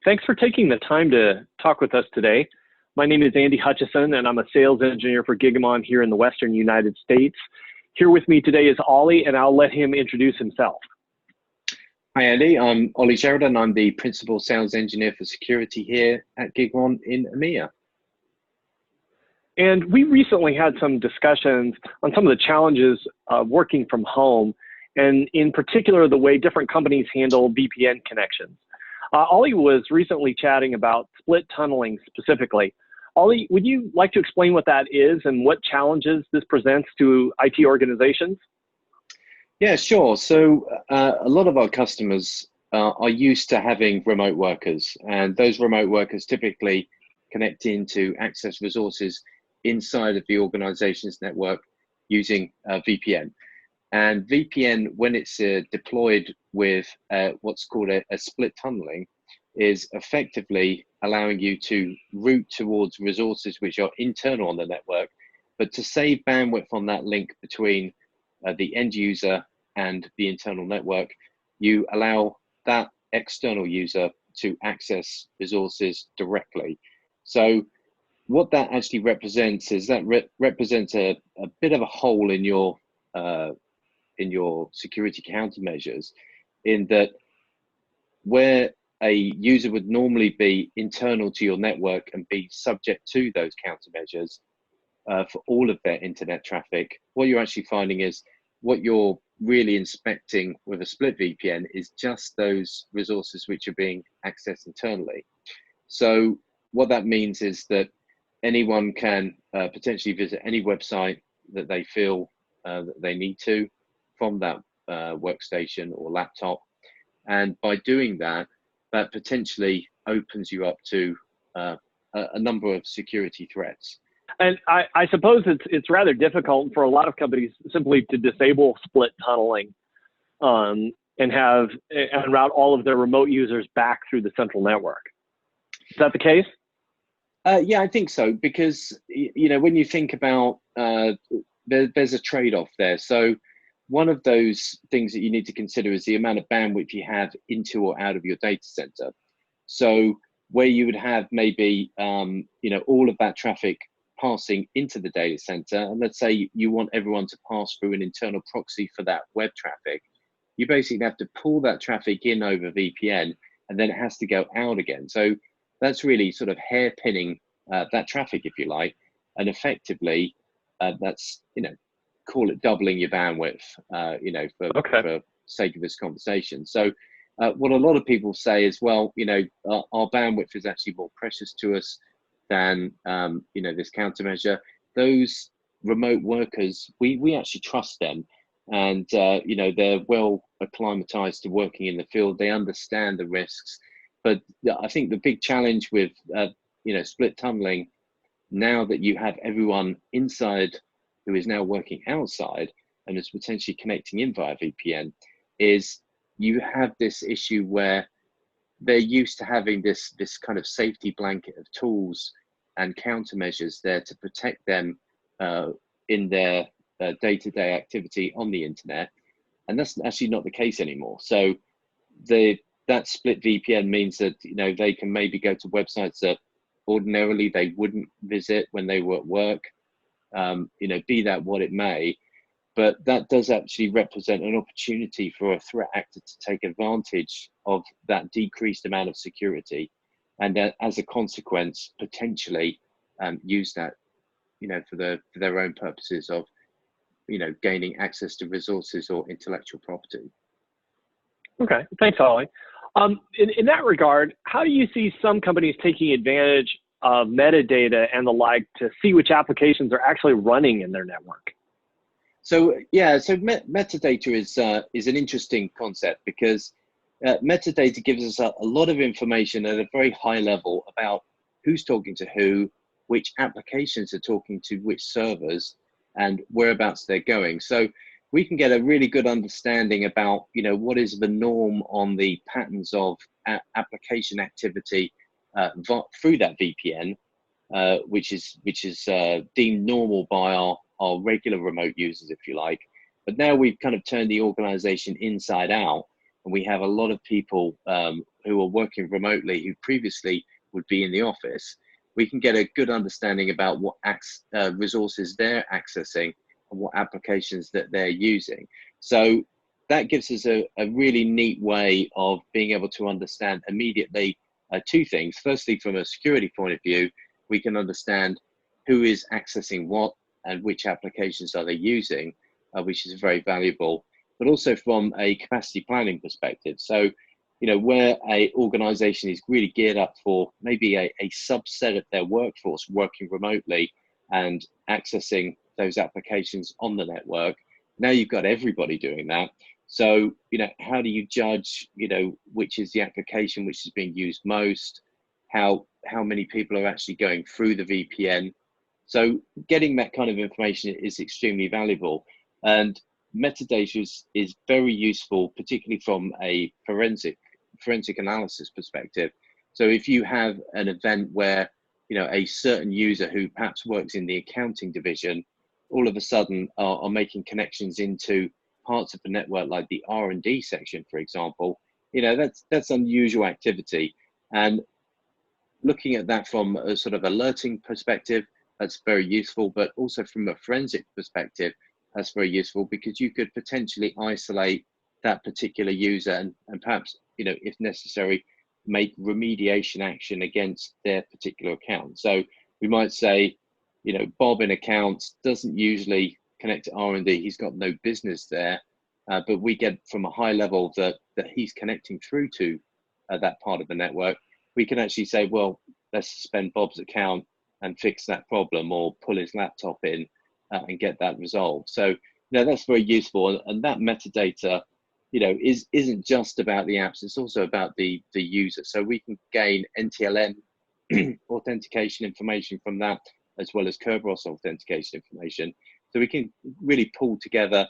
Thanks for taking the time to talk with us today. My name is Andy Hutchison, and I'm a sales engineer for Gigamon here in the Western United States. Here with me today is Ollie, and I'll let him introduce himself. Hi, Andy. I'm Ollie Sheridan. I'm the Principal Sales Engineer for Security here at Gigamon in EMEA. And we recently had some discussions on some of the challenges of working from home, and in particular, the way different companies handle VPN connections. Ollie was recently chatting about split tunneling specifically. Ollie, would you like to explain what that is and what challenges this presents to IT organizations? Yeah, sure. So a lot of our customers are used to having remote workers, and those remote workers typically connect in to access resources inside of the organization's network using VPN. And VPN, when it's deployed with what's called a split tunneling, is effectively allowing you to route towards resources which are internal on the network, but to save bandwidth on that link between the end user and the internal network, you allow that external user to access resources directly. So what that actually represents is that represents a bit of a hole in your security countermeasures, in that where a user would normally be internal to your network and be subject to those countermeasures for all of their internet traffic, what you're actually finding is what you're really inspecting with a split VPN is just those resources which are being accessed internally. So what that means is that anyone can potentially visit any website that they feel that they need to from that workstation or laptop. And by doing that, that potentially opens you up to a number of security threats. And I suppose it's rather difficult for a lot of companies simply to disable split tunneling and route all of their remote users back through the central network. Is that the case? Yeah, I think so, because when you think about there's a trade-off there. So one of those things that you need to consider is the amount of bandwidth you have into or out of your data center. So where you would have maybe all of that traffic passing into the data center, and let's say you want everyone to pass through an internal proxy for that web traffic, you basically have to pull that traffic in over VPN, and then it has to go out again. So that's really sort of hairpinning that traffic, if you like, and effectively that's call it doubling your bandwidth, for sake of this conversation. So what a lot of people say is, well, our bandwidth is actually more precious to us than this countermeasure. Those remote workers, we actually trust them, and they're well acclimatized to working in the field. They understand the risks. But I think the big challenge with split tunneling, now that you have everyone inside who is now working outside and is potentially connecting in via VPN, is you have this issue where they're used to having this kind of safety blanket of tools and countermeasures there to protect them in their day-to-day activity on the internet, and that's actually not the case anymore. So that split VPN means that they can maybe go to websites that ordinarily they wouldn't visit when they were at work, be that what it may. But that does actually represent an opportunity for a threat actor to take advantage of that decreased amount of security, and as a consequence, potentially use that, for their own purposes of, gaining access to resources or intellectual property. Okay, thanks, Ollie. In that regard, how do you see some companies taking advantage of metadata and the like to see which applications are actually running in their network? So metadata is an interesting concept, because metadata gives us a lot of information at a very high level about who's talking to who, which applications are talking to which servers, and whereabouts they're going. So we can get a really good understanding about what is the norm on the patterns of application activity through that VPN, which is deemed normal by our regular remote users, if you like. But now we've kind of turned the organization inside out, and we have a lot of people who are working remotely, who previously would be in the office, we can get a good understanding about what resources they're accessing and what applications that they're using. So that gives us a really neat way of being able to understand immediately two things. Firstly, from a security point of view, we can understand who is accessing what and which applications are they using, which is very valuable, but also from a capacity planning perspective. So, you know, where a organization is really geared up for maybe a subset of their workforce working remotely and accessing those applications on the network, now you've got everybody doing that. So, you know, how do you judge, you know, which is the application which is being used most, how many people are actually going through the VPN? So getting that kind of information is extremely valuable. And metadata is very useful, particularly from a forensic analysis perspective. So if you have an event where, you know, a certain user who perhaps works in the accounting division, all of a sudden are making connections into parts of the network, like the R&D section, for example, you know, that's unusual activity. And looking at that from a sort of alerting perspective, that's very useful, but also from a forensic perspective, that's very useful, because you could potentially isolate that particular user and perhaps, you know, if necessary, make remediation action against their particular account. So we might say, you know, Bob in accounts doesn't usually connect to R&D, he's got no business there, but we get from a high level that he's connecting through to that part of the network. We can actually say, well, let's suspend Bob's account and fix that problem, or pull his laptop in and get that resolved. So, you know, that's very useful. And that metadata, you know, isn't just about the apps, it's also about the user. So we can gain NTLM authentication information from that, as well as Kerberos authentication information. So we can really pull together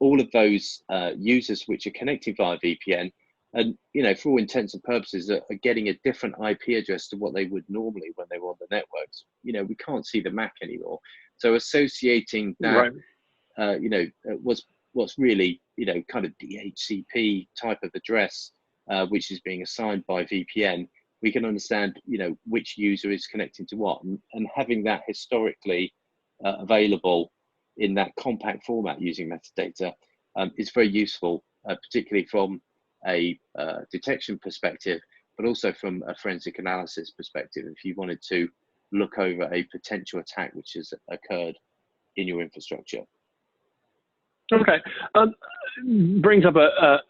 all of those users which are connecting via VPN, and, you know, for all intents and purposes, are getting a different IP address to what they would normally when they were on the networks. You know, we can't see the MAC anymore. So associating that, right, you know, what's really, you know, kind of DHCP type of address, which is being assigned by VPN, we can understand, you know, which user is connecting to what, and having that historically available in that compact format using metadata is very useful, particularly from a detection perspective, but also from a forensic analysis perspective, if you wanted to look over a potential attack which has occurred in your infrastructure. Okay, brings up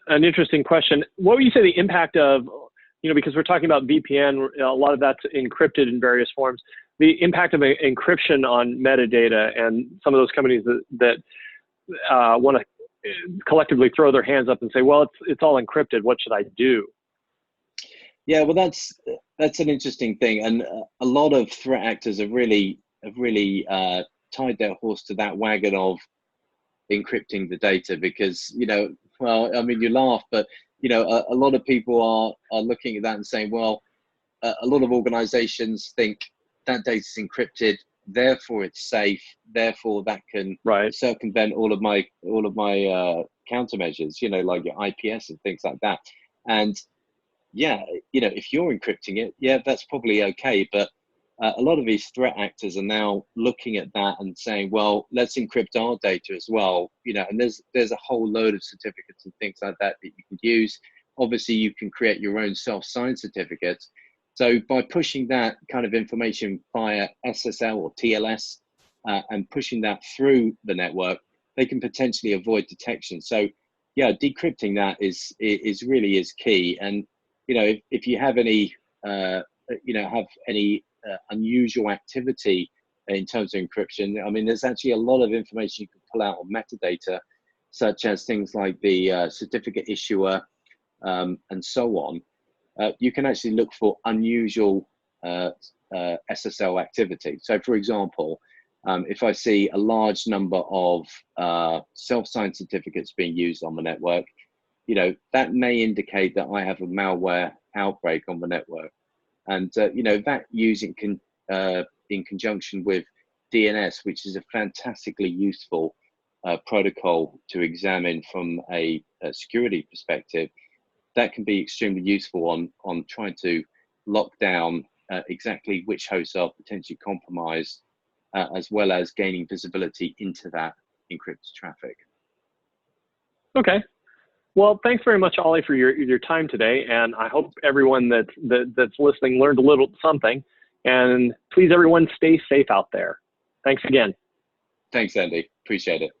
an interesting question. What would you say the impact of, you know, because we're talking about VPN, a lot of that's encrypted in various forms, the impact of encryption on metadata, and some of those companies that want to collectively throw their hands up and say, well, it's all encrypted, what should I do? Yeah, well, that's an interesting thing, and a lot of threat actors have really tied their horse to that wagon of encrypting the data, because, you know, well, I mean, you laugh, but, you know, a lot of people are looking at that and saying, well, a lot of organizations think that data is encrypted, therefore it's safe, therefore that can circumvent all of my countermeasures, you know, like your IPS and things like that. And yeah, you know, if you're encrypting it, yeah, that's probably okay. But a lot of these threat actors are now looking at that and saying, well, let's encrypt our data as well, you know, and there's a whole load of certificates and things like that you can use. Obviously, you can create your own self-signed certificates. So by pushing that kind of information via SSL or TLS and pushing that through the network, they can potentially avoid detection. So yeah, decrypting that is really key. And, you know, if you have any, you know, unusual activity in terms of encryption, I mean, there's actually a lot of information you can pull out on metadata, such as things like the certificate issuer and so on. You can actually look for unusual SSL activity. So, for example, if I see a large number of self-signed certificates being used on the network, you know, that may indicate that I have a malware outbreak on the network. And, you know, that using in conjunction with DNS, which is a fantastically useful protocol to examine from a security perspective, that can be extremely useful on trying to lock down exactly which hosts are potentially compromised, as well as gaining visibility into that encrypted traffic. Okay. Well, thanks very much, Ollie, for your time today, and I hope everyone that's listening learned a little something. And please, everyone, stay safe out there. Thanks again. Thanks, Andy. Appreciate it.